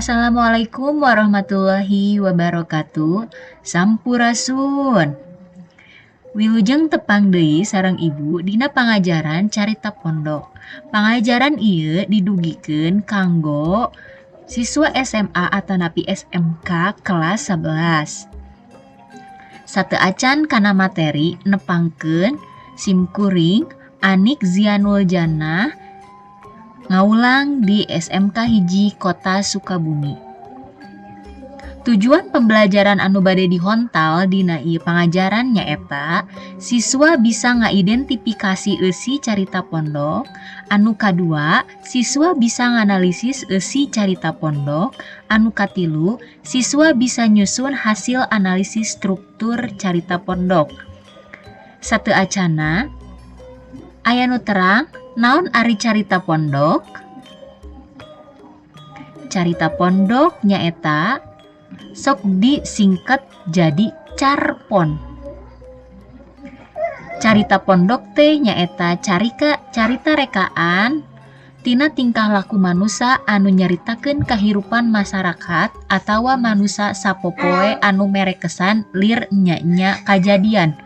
Assalamualaikum warahmatullahi wabarakatuh. Sampurasun. Wilujeng tepang deui sareng ibu dina pangajaran carita pondok. Pangajaran ieu didugikeun kanggo siswa SMA atanapi SMK kelas 11. Sateu acan kana materi nepangkeun simkuring Anik Zianul Jannah ngaulang di SMK Hiji Kota Sukabumi. Tujuan pembelajaran anu bade dihontal dina ieu pangajaran nyaeta siswa bisa ngaidentifikasi eusi carita pondok. Anu kadua, siswa bisa nganalisis eusi carita pondok. Anu katilu, siswa bisa nyusun hasil analisis struktur carita pondok. Sateu acana aya nu terang naon ari carita pondok? Carita pondok nyaeta sok disingkat jadi carpon. Carita pondok teh nyaeta carita rekaan tina tingkah laku manusa anu nyaritakeun kahirupan masyarakat atawa manusa sapopoe anu merekesan lir nya kajadian.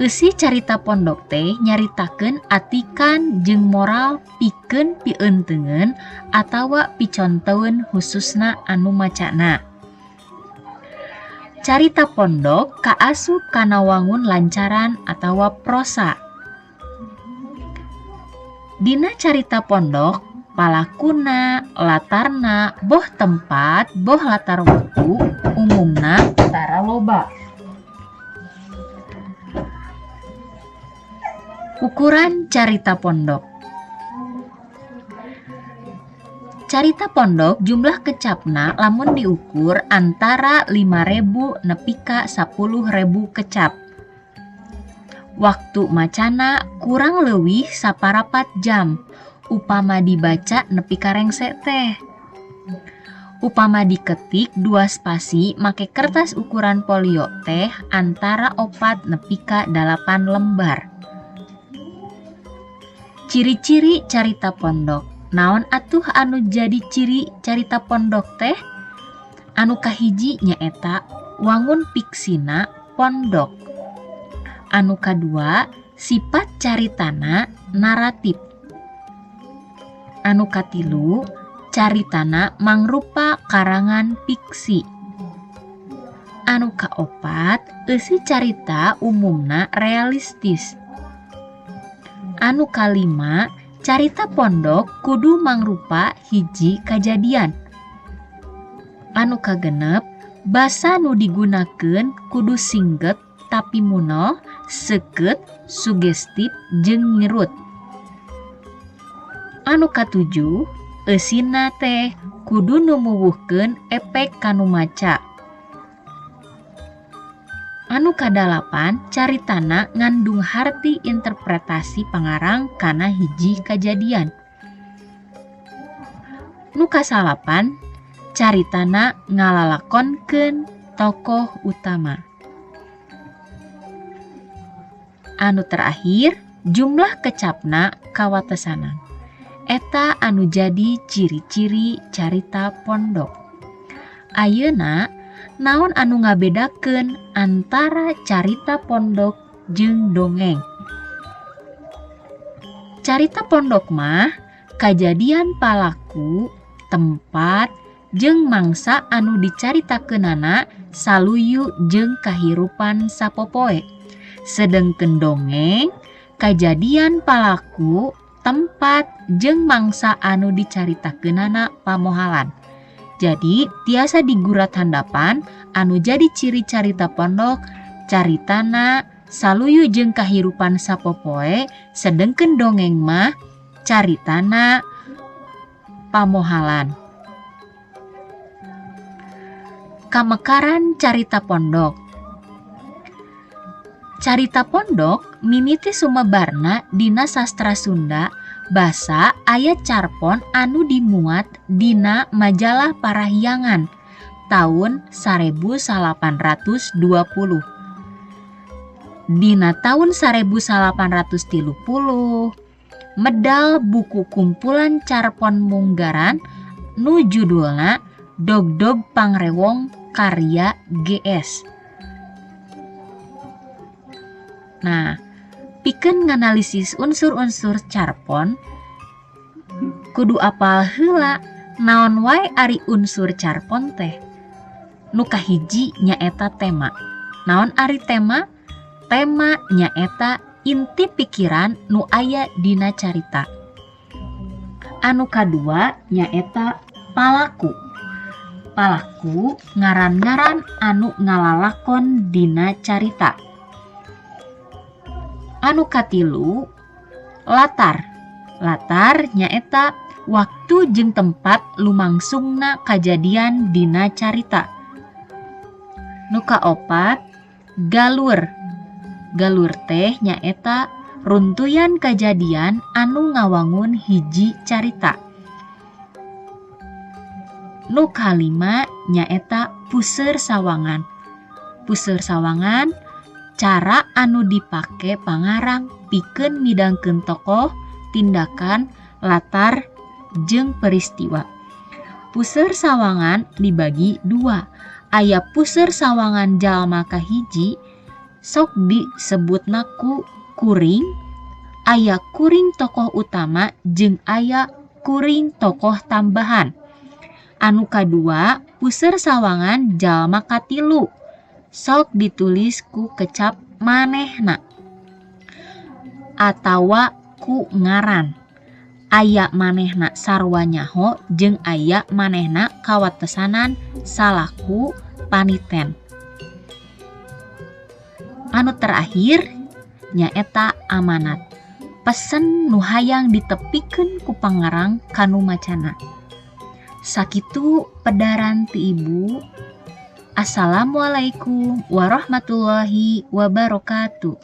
Eusi carita pondok teh nyaritakeun atikan jeung moral pikeun pieunteugeun atawa picontoeun khususna anu macana. Carita pondok kaasup kana wangun lancaran atawa prosa. Dina carita pondok palakuna, latarna, boh tempat, boh latar waktu, umumna tara loba. Ukuran carita pondok. Carita pondok jumlah kecapna lamun diukur antara 5.000 nepi ka 10.000 kecap. Waktu macana kurang leuwih saparapat jam. Upama dibaca nepi ka rengse teh. Upama diketik 2 spasi make kertas ukuran polio teh antara 4 nepi ka 8 lembar. Ciri-ciri carita pondok. Naon atuh anu jadi ciri carita pondok teh? Anu kahiji nyaeta wangun piksina pondok. Anu kadua sifat caritana naratif. Anu katilu caritana mangrupa karangan fiksi. Anu kaopat eusi carita umumna realistis. Anu kalima, carita pondok kudu mangrupa hiji kajadian. Anu kagenep, basa nu digunakeun kudu singget tapi munoh, seukeut, sugestif jeung nyerut. Anu katujuh, eusina teh kudu numuwuhkeun efek kanu maca. Anu kadalapan, caritana ngandung harti interpretasi pangarang kana hiji kajadian. Nu kasalapan, caritana ngalalakonkeun tokoh utama. Anu terakhir, jumlah kecapna kawatesanan. Eta anu jadi ciri-ciri carita pondok. Ayeuna naon anu ngabedakeun antara carita pondok jeung dongeng? Carita pondok mah kajadian palaku, tempat, jeung mangsa anu dicaritakeunana saluyu jeung kahirupan sapopoe. Sedengkeun dongeng kajadian palaku, tempat, jeung mangsa anu dicaritakeunana pamohalan. Jadi tiasa digurat handapan anu jadi ciri carita pondok caritana saluyu jeung kahirupan sapopoe, sedengkeun dongeng mah caritana pamohalan. Kamekaran carita pondok. Carita pondok mimiti sumebarna dina sastra Sunda basa aya carpon anu dimuat dina majalah Parahyangan tahun 1820. Dina tahun 1830 medal buku kumpulan carpon munggaran nu judulna Dogdog Pangrewong karya GS. Nah, pikeun nganalisis unsur-unsur carpon, kudu apal heula naon wae ari unsur carpon teh. Nu kahiji nyaeta tema. Naon ari tema? Tema nyaeta inti pikiran nu aya dina carita. Anu kadua nyaeta palaku. Palaku ngaran-ngaran anu ngalalakon dina carita. Anu katilu latar. Latar nyaeta waktu jeung tempat lumangsungna kajadian dina carita. Nu kaopat galur. Galur teh nyaeta runtuyan kajadian anu ngawangun hiji carita. Nu kalima nyaeta puseur sawangan. Puseur sawangan cara anu dipake pangarang pikeun midangkeun tokoh, tindakan, latar, jeung peristiwa. Puseur sawangan dibagi dua. Aya puseur sawangan jalma kahiji sok disebutna ku kuring. Aya kuring tokoh utama jeung aya kuring tokoh tambahan. Anu kadua puseur sawangan jalma katilu sok ditulis ku kecap manehna atawa ku ngaran. Aya manehna sarua nyaho jeung aya manehna kawatesanan salaku paniten. Anu terakhir nyaeta amanat. Pesen nu hayang ditepikeun ku pangarang kanu macana. Sakitu pedaran ti Ibu. Assalamualaikum warahmatullahi wabarakatuh.